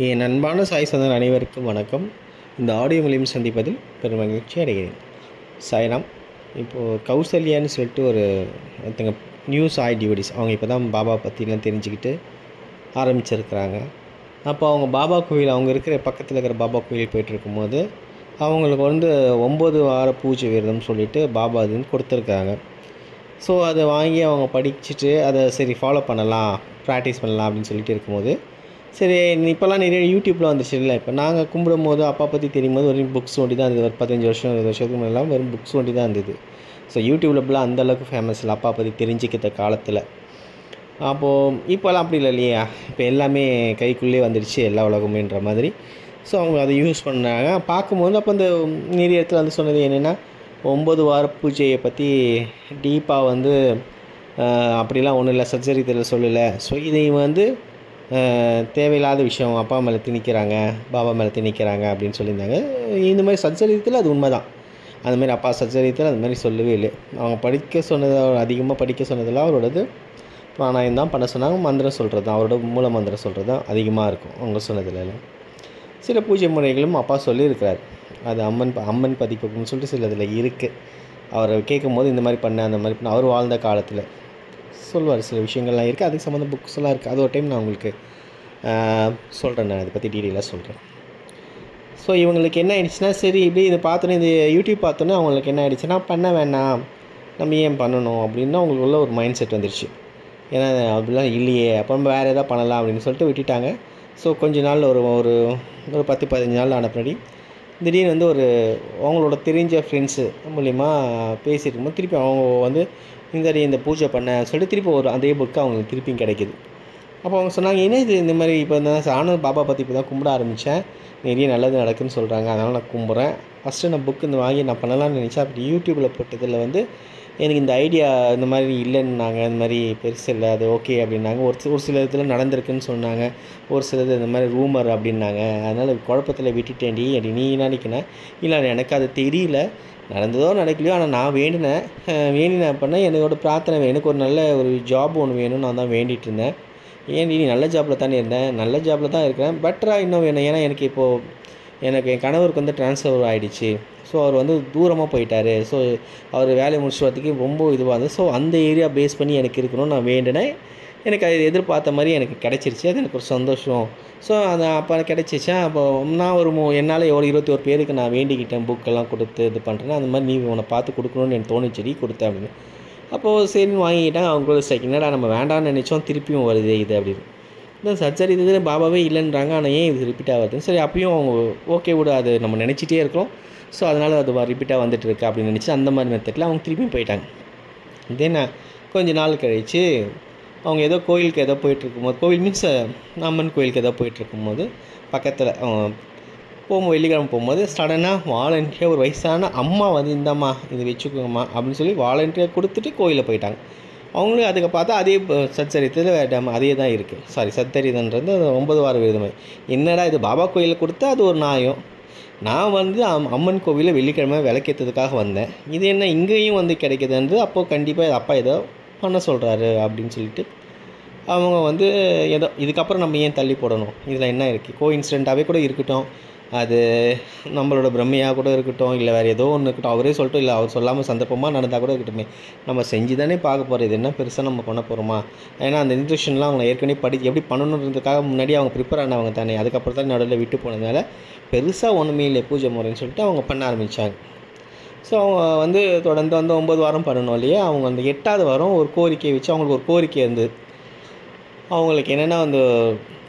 என் அன்பான சாய் சந்தன் அனைவருக்கும் வணக்கம். இந்த ஆடியோ மூலியம் சந்திப்பதில் பெரும் மகிழ்ச்சி அடைகிறேன். சாய்ராம். இப்போது கௌசல்யான்னு சொல்லிட்டு ஒருத்தங்க நியூ சாய் டிவோடிஸ் அவங்க இப்போ தான் பாபா பற்றிலாம் தெரிஞ்சுக்கிட்டு ஆரம்பிச்சிருக்கிறாங்க. அப்போ அவங்க பாபா கோவில் அவங்க இருக்கிற பக்கத்தில் இருக்கிற பாபா கோவில் போயிட்டுருக்கும்போது அவங்களுக்கு 9 வார பூஜை விரதம் சொல்லிவிட்டு பாபா அதுன்னு கொடுத்துருக்காங்க. ஸோ அதை வாங்கி அவங்க படிச்சுட்டு அதை சரி ஃபாலோ பண்ணலாம், ப்ராக்டிஸ் பண்ணலாம் அப்படின்னு சொல்லிட்டு இருக்கும்போது, சரி இப்போல்லாம் நிறைய யூடியூப்பில் வந்துருச்சு இல்லை. இப்போ நாங்கள் கும்பிடும்போது அப்பா பற்றி தெரியும் போது வெறும் புக்ஸ் ஒண்டி தான் இருந்தது. ஒரு 15 வருஷம் 20 வருஷத்துக்கு முன்னெல்லாம் வெறும் புக்ஸ் ஒண்டி தான் இருந்தது. ஸோ யூடியூப்பில் இப்போலாம் அந்தளவுக்கு ஃபேமஸ் இல்லை அப்பா பற்றி தெரிஞ்சுக்கிற காலத்தில். அப்போது இப்போல்லாம் அப்படி இல்லை இல்லையா, இப்போ எல்லாமே கைக்குள்ளே வந்துடுச்சு எல்லா உலகமேன்ற மாதிரி. ஸோ அவங்க அதை யூஸ் பண்ணாங்க. பார்க்கும்போது அப்போ அந்த நிறைய இடத்துல வந்து சொன்னது என்னென்னா 9 வார பூஜையை பற்றி டீப்பாக அப்படிலாம் ஒன்றும் இல்லை, சச்சரித்தில் சொல்லலை. ஸோ இதை தேவையில்லாத விஷயம் அப்பா மேலே திணிக்கிறாங்க, பாபா மேலே திணிக்கிறாங்க அப்படின்னு சொல்லியிருந்தாங்க. இந்த மாதிரி சச்சரித்தில் அது உண்மை தான். அதுமாதிரி அப்பா சச்சரித்தில் அது மாதிரி சொல்லவே இல்லை. அவங்க படிக்க சொன்னது, அதிகமாக படிக்க சொன்னதெல்லாம் அவரோடது பிராணாயம் தான் பண்ண சொன்னாங்க. மந்திரம் சொல்கிறது தான், அவரோட மூல மந்திரம் சொல்கிறது தான் அதிகமாக இருக்கும் அவங்க சொன்னதுலாம். சில பூஜை முறைகளும் அப்பா சொல்லியிருக்கிறார். அது அம்மன் பதிப்புன்னு சொல்லிட்டு சில இதில் இருக்குது. அவரை கேட்கும் போது இந்த மாதிரி பண்ண அந்த மாதிரி பண்ண அவர் வாழ்ந்த காலத்தில் சொல்லுவார். சில விஷயங்கள்லாம் இருக்குது, அதுக்கு சம்மந்த புக்ஸ் எல்லாம் இருக்குது. அது ஒரு டைம் நான் உங்களுக்கு சொல்கிறேன், நான் அதை பற்றி டீட்டெயிலாக சொல்கிறேன். ஸோ இவங்களுக்கு என்ன ஆயிடுச்சுன்னா, சரி இப்படி இதை பார்த்தோன்னே, இந்த யூடியூப் பார்த்தோன்னே அவங்களுக்கு என்ன ஆகிடுச்சுன்னா, பண்ண வேணாம், நம்ம ஏன் பண்ணணும் அப்படின்னு அவங்களுக்குள்ள ஒரு மைண்ட் செட் வந்துடுச்சு. ஏன்னா அப்படிலாம் இல்லையே, அப்போ நம்ம வேறு எதாவது பண்ணலாம் அப்படின்னு சொல்லிட்டு விட்டுட்டாங்க. ஸோ கொஞ்ச நாள் ஒரு ஒரு ஒரு 10-15 நாள் ஆன பின்னாடி திடீர்னு அவங்களோட தெரிஞ்ச ஃப்ரெண்ட்ஸு மூலிமா பேசிட்டு இருக்கும்போது திருப்பி அவங்க இந்த பூஜை பண்ண சொல்லிட்டு திருப்பி அதே புக்கு அவங்களுக்கு திருப்பியும் கிடைக்கிது. அப்போ அவங்க சொன்னாங்க, என்ன இது இந்த மாதிரி இப்போ நானும் பாபா பற்றி இப்போ தான் கும்பிட ஆரம்பித்தேன், நிறைய நல்லது நடக்குதுன்னு சொல்கிறாங்க, அதனால் நான் கும்பிட்றேன். ஃபஸ்ட்டு நான் புக்கு வாங்கி நான் பண்ணலாம்னு நினச்சேன். அப்படி யூடியூப்பில் போட்டதில் எனக்கு இந்த ஐடியா இந்த மாதிரி இல்லைன்னாங்க. இந்த மாதிரி பெருசு இல்லை, அது ஓகே அப்படின்னாங்க. ஒரு சில இதில் நடந்திருக்குன்னு சொன்னாங்க, ஒரு சிலது இந்த மாதிரி ரூமர் அப்படின்னாங்க. அதனால் குழப்பத்தில் விட்டுட்டேன்டி அப்படி நீ நினைக்கினேன். இல்லை எனக்கு அது தெரியல, நடந்ததோ நடக்கலையோ, ஆனால் நான் வேண்டினேன் பண்ணேன். என்னோட பிரார்த்தனை எனக்கு ஒரு நல்ல ஒரு ஜாப் ஒன்று வேணும்னு நான் தான் வேண்டிகிட்டு இருந்தேன். ஏன் நீ நல்ல ஜாப்பில் தானே இருந்தேன், நல்ல ஜாப்பில் தான் இருக்கிறேன், பெட்டராக இன்னும் வேணும். ஏன்னா எனக்கு என் கணவருக்கு ட்ரான்ஸ்ஃபர் ஆகிடுச்சு. ஸோ அவர் தூரமாக போயிட்டார். ஸோ அவர் வேலையை முடிச்சு வரதுக்கு ரொம்ப இதுவாக இருந்தது. ஸோ அந்த ஏரியா பேஸ் பண்ணி எனக்கு இருக்கணும்னு நான் வேண்டினேன். எனக்கு அது எதிர்பார்த்த மாதிரி எனக்கு கிடச்சிருச்சு. அது எனக்கு ஒரு சந்தோஷம். ஸோ அது அப்போ கிடச்சிச்சா, அப்போ நான் என்னால் 21 பேருக்கு நான் வேண்டிக்கிட்டேன், புக்கெல்லாம் கொடுத்து இது பண்ணுறேன். அந்த மாதிரி நீ உன்னை பார்த்து கொடுக்கணும்னு எனக்கு தோணுச்செடி கொடுத்தேன் அப்படின்னு. அப்போது சரின்னு வாங்கிக்கிட்டாங்க. அவங்களோட செகண்டா நம்ம வேண்டாம்னு நினச்சோம், திருப்பியும் வருது இது அப்படின்னு. இந்த சர்ஜரி இதில் பாபாவே இல்லைன்றாங்க, ஆனால் ஏன் இது ரிப்பீட் ஆகுதுன்னு சரி அப்பயும் அவங்க ஓகே விட, அது நம்ம நினச்சிட்டே இருக்கோம். ஸோ அதனால் அது ரிப்பீட்டாக வந்துட்டு இருக்கு அப்படின்னு நினச்சி அந்த மாதிரி மெத்தடில் அவங்க திருப்பியும் போயிட்டாங்க. தென் கொஞ்சம் நாள் கழித்து அவங்க ஏதோ கோயிலுக்கு ஏதோ போயிட்டுருக்கும்போது, கோவில் மீன்ஸ் அம்மன் கோயிலுக்கு ஏதோ போயிட்டுருக்கும்போது பக்கத்தில் வெள்ளிக்கிழமை போகும்போது சடனாக வாலண்டியாக ஒரு வயசான அம்மா இந்தாம்மா இது வச்சுக்கோங்கம்மா அப்படின்னு சொல்லி வாலண்டியாக கொடுத்துட்டு கோயிலில் போயிட்டாங்க. அவங்களும் அதுக்கு பார்த்தா அதே சச்சரித்தில் அதே தான் இருக்குது. சச்சரிதன்றது 9 வார விரதமே. என்னடா இது பாபா கோயிலில் கொடுத்தா அது ஒரு நியாயம், நான் அம்மன் கோவிலில் வெள்ளிக்கிழமை விளக்கேற்றதுக்காக வந்தேன், இது என்ன இங்கேயும் கிடைக்குதுன்றது. அப்போது கண்டிப்பாக அப்பா ஏதோ பண்ண சொல்கிறாரு அப்படின்னு சொல்லிட்டு அவங்க ஏதோ இதுக்கப்புறம் நம்ம ஏன் தள்ளி போடணும், இதில் என்ன இருக்குது, கோஇன்சிடெண்ட்டாகவே கூட இருக்கட்டும், அது நம்மளோட பிரம்மையாக கூட இருக்கட்டும், இல்லை வேறு ஏதோ ஒன்று இருக்கட்டும், அவரே சொல்லிட்டு இல்லை அவர் சொல்லாமல் சந்தர்ப்பமாக நடந்தால் கூட இருக்கட்டுமே, நம்ம செஞ்சு தானே பார்க்க போகிறோம், இது என்ன பெருசாக நம்ம பண்ண போகிறோமா. ஏன்னா அந்த இன்ஸ்ட்ரக்ஷன்லாம் அவங்க ஏற்கனவே எப்படி பண்ணணுன்றதுக்காக முன்னாடி அவங்க ப்ரிப்பேர் ஆனவங்க தானே. அதுக்கப்புறம் தான் நடுவில் விட்டு போனதுனால பெருசாக ஒன்றுமே இல்லை பூஜை முறைன்னு சொல்லிட்டு அவங்க பண்ண ஆரம்பித்தாங்க. ஸோ அவங்க தொடர்ந்து 9 வாரம் பண்ணணும் இல்லையா. அவங்க 8ஆவது வாரம் ஒரு கோரிக்கையை வச்சு, அவங்களுக்கு ஒரு கோரிக்கை இருந்தது. அவங்களுக்கு என்னென்னா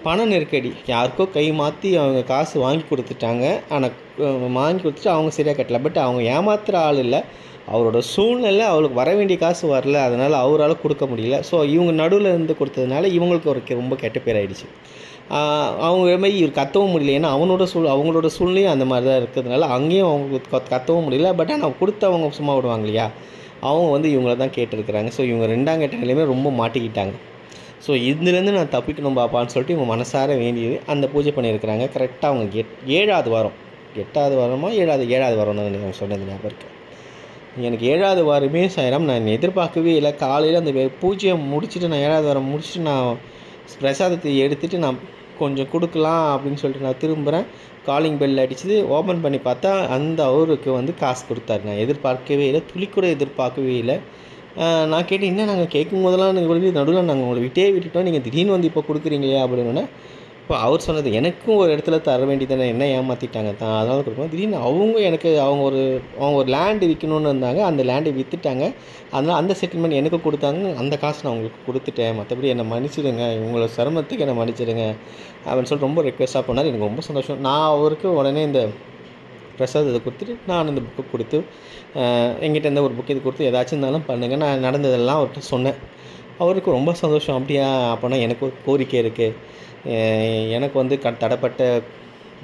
பண நெருக்கடி, யாருக்கோ கை மாற்றி அவங்க காசு வாங்கி கொடுத்துட்டாங்க. ஆனால் வாங்கி கொடுத்துட்டு அவங்க சரியாக கட்டல. பட் அவங்க ஏமாத்துகிற ஆள் இல்லை, அவரோட சூழ்நிலை அவளுக்கு வர வேண்டிய காசு வரல, அதனால் அவரால் கொடுக்க முடியல. ஸோ இவங்க நடுவில் இருந்து கொடுத்ததுனால இவங்களுக்கு ரொம்ப கெட்ட பேர் ஆகிடுச்சு. அவங்க மாதிரி இவர் கத்தவும் முடியல, ஏன்னா அவங்களோட சூழ்நிலையும் அந்த மாதிரி தான் இருக்கிறதுனால அங்கேயும் அவங்களுக்கு கத்தவும் முடியல. பட் ஆனால் கொடுத்தவங்க சும்மா விடுவாங்க இல்லையா, அவங்க இவங்கள தான் கேட்டிருக்கிறாங்க. ஸோ இவங்க 2ஆம் கட்ட நிலையுமே ரொம்ப மாட்டிக்கிட்டாங்க. ஸோ இதுலேருந்து நான் தப்பிக்கணும் பாப்பான்னு சொல்லிட்டு இவங்க மனசார வேண்டியது அந்த பூஜை பண்ணியிருக்கிறாங்க. கரெக்டாக அவங்க 7ஆவது வாரம், 8ஆவது வாரமா 7ஆவது வாரம் தான் அவங்க சொன்னது ஞாபகம் இருக்குது. எனக்கு 7ஆவது வாரமே சாயரம் நான் எதிர்பார்க்கவே இல்லை. காலையில் அந்த பூஜையை முடிச்சுட்டு நான் 7ஆவது வாரம் முடிச்சுட்டு நான் பிரசாதத்தை எடுத்துகிட்டு நான் கொஞ்சம் கொடுக்கலாம் அப்படின்னு சொல்லிட்டு நான் திரும்புகிறேன். காலிங் பெல் அடிச்சுது. ஓப்பன் பண்ணி பார்த்தா அந்த அவருக்கு வந்து காசு கொடுத்தாரு. நான் எதிர்பார்க்கவே இல்லை, துளிக்கூட எதிர்பார்க்கவே இல்லை. நான் கேட்டேன், என்ன நாங்கள் கேட்கும் போதெல்லாம் நீங்கள் நடுவில் நாங்கள் உங்களை விட்டுட்டோம், நீங்கள் திடீர்னு வந்து இப்போ கொடுக்குறீங்களே அப்படின்னோடனே, இப்போ அவர் சொன்னது, எனக்கும் ஒரு இடத்துல தர வேண்டியதானே, என்ன ஏமாற்றிட்டாங்க தான், அதனால் கொடுப்போம். திடீர்னு அவங்க ஒரு லேண்டு விற்கணுன்னு இருந்தாங்க, அந்த லேண்டை விற்றுட்டாங்க. அதனால் அந்த செட்டில்மெண்ட் எனக்கு கொடுத்தாங்க. அந்த காசு நான் உங்களுக்கு கொடுத்துட்டேன், மற்றபடி என்னை மன்னிச்சிடுங்க, உங்களோட சிரமத்துக்கு என்னை மன்னிச்சிடுங்க அப்படின்னு சொல்லிட்டு ரொம்ப ரிக்வெஸ்ட்டாக பண்ணார். எனக்கு ரொம்ப சந்தோஷம். நான் அவருக்கு உடனே இந்த பிரசாதத்தை கொடுத்துட்டு நான் இந்த புக்கு கொடுத்து, எங்கிட்ட இருந்த ஒரு புக்கு இது கொடுத்து, ஏதாச்சும் இருந்தாலும் பண்ணுங்கள், நான் நடந்ததெல்லாம் அவர்கிட்ட சொன்னேன். அவருக்கு ரொம்ப சந்தோஷம். அப்படியா, அப்போனா எனக்கு ஒரு கோரிக்கை இருக்குது, எனக்கு வந்து தடைப்பட்ட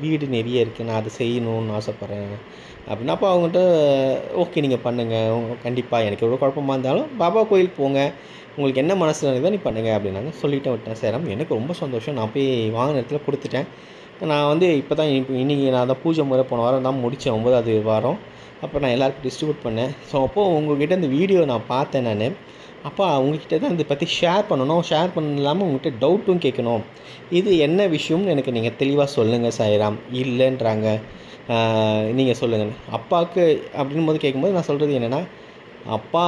வீடு நிறைய இருக்குது, நான் அதை செய்யணும்னு ஆசைப்பட்றேன் அப்படின்னா, அப்போ அவங்ககிட்ட ஓகே நீங்கள் பண்ணுங்கள், கண்டிப்பாக எனக்கு எவ்வளோ குழப்பமாக இருந்தாலும் பாபா கோயிலுக்கு போங்க, உங்களுக்கு என்ன மனசில் இருக்குதோ நீ பண்ணுங்கள் அப்படின்னாங்க. சொல்லிவிட்டு விட்டேன். சேரம் எனக்கு ரொம்ப சந்தோஷம். நான் போய் வாங்கின இடத்துல கொடுத்துட்டேன். நான் வந்து இப்போ தான் இன்றைக்கி நான் தான் பூஜை முறை போன வாரம் தான் முடித்தேன், 9வது வாரம். அப்போ நான் எல்லாருக்கும் டிஸ்ட்ரிபியூட் பண்ணேன். ஸோ அப்போது உங்கள்கிட்ட இந்த வீடியோ நான் பார்த்தேன். நான் அப்போ அவங்கக்கிட்ட தான் இதை பற்றி ஷேர் பண்ணணும், ஷேர் பண்ண இல்லாமல் உங்கள்கிட்ட டவுட்டும் கேட்கணும். இது என்ன விஷயம்னு எனக்கு நீங்கள் தெளிவாக சொல்லுங்கள் சாய்ராம். இல்லைன்றாங்க, நீங்கள் சொல்லுங்கள் அப்பாவுக்கு அப்படின் போது கேட்கும்போது நான் சொல்கிறது என்னென்னா, அப்பா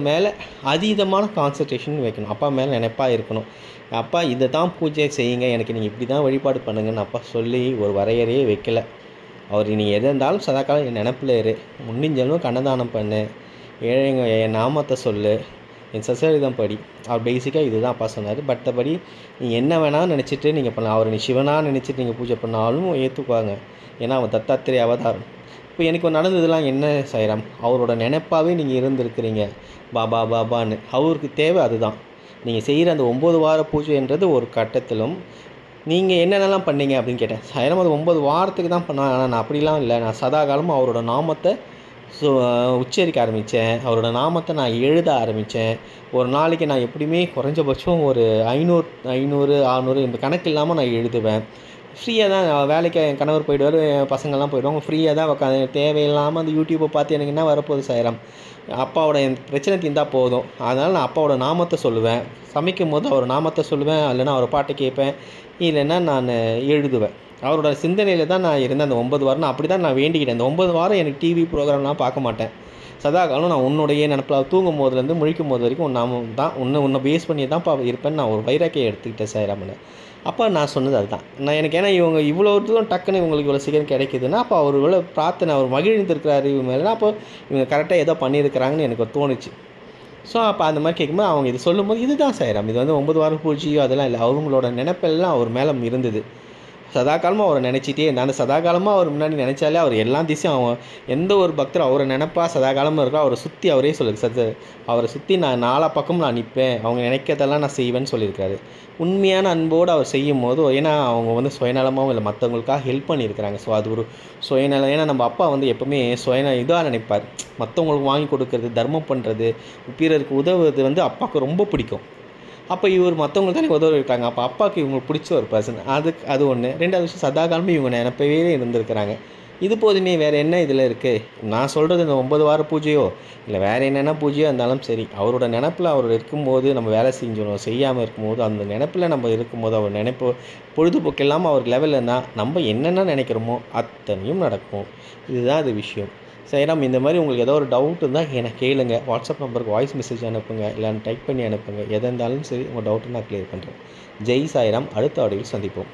மேலே அதீதமான கான்சன்ட்ரேஷன் வைக்கணும், அப்பா மேலே நினைப்பாக இருக்கணும். அப்பா இதை தான் பூஜை செய்யுங்க, எனக்கு நீங்கள் இப்படி தான் வழிபாடு பண்ணுங்கன்னு அப்பா சொல்லி ஒரு வரையறையே வைக்கலை. அவர் நீங்கள் எது இருந்தாலும் சதாக்காலம் என் நினப்பில் இரு, முடிஞ்சளவு கண்ணதானம் பண்ணு, ஏழைங்க என் நாமத்தை சொல்லு, என் சசரிதம் படி. அவர் பேசிக்காக இது தான் அப்பா சொன்னார். மற்றபடி நீங்கள் என்ன வேணாலும் நினச்சிட்டு நீங்கள் பண்ணலாம். அவர் நீ சிவனாக நினச்சிட்டு நீங்கள் பூஜை பண்ணாலும் ஏற்றுக்குவாங்க, ஏன்னா அவர் தத்தாத்திரேய அவதாரம். இப்போ எனக்கு நடந்ததுலாம் என்ன சாய்ராம், அவரோட நினைப்பாகவே நீங்கள் இருந்திருக்கிறீங்க, பாபா பாபான்னு. அவருக்கு தேவை அதுதான். நீங்கள் செய்கிற அந்த 9 வார பூஜைன்றது ஒரு கட்டத்திலும் நீங்கள் என்னென்னலாம் பண்ணீங்க அப்படின்னு கேட்டேன். சாய்ராம் அது 9 வாரத்துக்கு தான் பண்ணேன், ஆனால் நான் அப்படிலாம் இல்லை, நான் சதா காலமும் அவரோட நாமத்தை உச்சரிக்க ஆரம்பித்தேன், அவரோட நாமத்தை நான் எழுத ஆரம்பித்தேன். ஒரு நாளைக்கு நான் எப்படியுமே குறைஞ்சபட்சம் ஒரு 500 600 இந்த கணக்கு இல்லாமல் நான் எழுதுவேன். ஃப்ரீயாக தான் வேலைக்கு என் கணவர் போயிடுவார், பசங்கள்லாம் போயிடுவாங்க, ஃப்ரீயாக தான் உட்காந்து தேவையில்லாமல் அந்த யூடியூப்பை பார்த்து எனக்கு என்ன வரப்போகுது சாய்ராம், அப்பாவோட என் பிரச்சனை தீர்ந்தால் போதும். அதனால் நான் அப்பாவோட நாமத்தை சொல்லுவேன், சமைக்கும் போது அவர் நாமத்தை சொல்லுவேன், இல்லைன்னா அவர் பாட்டை கேட்பேன், இல்லைன்னா நான் எழுதுவேன். அவரோட சிந்தனையில் தான் நான் இருந்தேன் அந்த 9 வாரம். நான் அப்படி தான் நான் வேண்டிக்கிட்டேன். அந்த 9 வாரம் எனக்கு டிவி ப்ரோக்ராம்லாம் பார்க்க மாட்டேன். சதா காலம் நான் உன்னுடைய நினப்பில் தூங்கும் போதுலேருந்து முழிக்கும் போது வரைக்கும் நாம தான் உன்னை பேஸ் பண்ணி தான் இருப்பேன்னு நான் ஒரு வைராக்கியை எடுத்துக்கிட்டேன் சாய்ராமனை. அப்போ நான் சொன்னது அதுதான். நான் எனக்கு ஏன்னா இவங்க இவ்வளோ தூரம் டக்குன்னு இவங்களுக்கு இவ்வளோ சீக்கிரம் கிடைக்குதுன்னா, அப்போ அவர் இவ்வளோ பிரார்த்தனை, அவர் மகிழ்ந்திருக்கிறாரு இவங்க மேலே, அப்போ இவங்க கரெக்டாக ஏதோ பண்ணியிருக்கிறாங்கன்னு எனக்கு தோணுச்சு. ஸோ அப்போ அந்த மாதிரி கேட்கும்போது அவங்க இது சொல்லும்போது இதுதான் சாய்ராம், இது வந்து 9 வாரம் பூஜையோ அதெல்லாம் இல்லை, அவங்களோட நினைப்பெல்லாம் அவர் மேலே இருந்தது. சதாகாலமாக அவரை நினச்சிட்டே இருந்தேன். அந்த சதாகாலமாக அவர் முன்னாடி நினச்சாலே அவர் எல்லா திசையும் அவன் எந்த ஒரு பக்தர் அவரை நினைப்பா சதாகாலமாக இருக்கோ அவரை சுற்றி அவரே சொல்லுது, அவரை சுற்றி நான் 4 பக்கமும் நான் நிற்பேன், அவங்க நினைக்கிறதெல்லாம் நான் செய்வேன்னு சொல்லியிருக்காரு. உண்மையான அன்போடு அவர் செய்யும் போது, ஏன்னா அவங்க வந்து சுயநலமாகவும் இல்லை, மற்றவங்களுக்காக ஹெல்ப் பண்ணியிருக்கிறாங்க. ஸோ அது ஒரு சுயநலம். ஏன்னா நம்ம அப்பா வந்து எப்போவுமே இதாக நினைப்பார், மற்றவங்களுக்கு வாங்கி கொடுக்கறது, தர்மம் பண்ணுறது, பிறருக்கு உதவுறது வந்து அப்பாவுக்கு ரொம்ப பிடிக்கும். அப்போ இவர் மற்றவங்களுக்கு தான் உதவி இருக்காங்க, அப்போ அப்பாவுக்கு இவங்களுக்கு பிடிச்ச ஒரு பர்சன், அது ஒன்று. 2வது விஷயம், சதாகாலமும் இவங்க நினைப்பவே இருந்திருக்கிறாங்க. இது போதுமே, வேறு என்ன இதில் இருக்குது? நான் சொல்கிறது இந்த 9 வார பூஜையோ இல்லை வேறு என்னென்ன பூஜையோ இருந்தாலும் சரி, அவரோட நினப்பில் அவர் இருக்கும்போது நம்ம வேலை செஞ்சிடும், செய்யாமல் இருக்கும்போது அந்த நினப்பில் நம்ம இருக்கும்போது அவர் நினைப்பு பொழுதுபோக்கு இல்லாமல் அவர் லெவலில் இருந்தால் நம்ம என்னென்ன நினைக்கிறோமோ அத்தனையும் நடக்கும். இதுதான் அது விஷயம். சாய்ராம், இந்த மாதிரி உங்களுக்கு ஏதோ ஒரு டவுட் இருந்தால் எனக்கு கேளுங்க. வாட்ஸ்அப் நம்பருக்கு வாய்ஸ் மெசேஜ் அனுப்புங்க, இல்லைன்னு டைப் பண்ணி அனுப்புங்க. எதாக இருந்தாலும் சரி உங்கள் டவுட்டை நான் கிளியர் பண்ணுறேன். ஜெய் சாய்ராம். அடுத்த ஆடியோவில் சந்திப்போம்.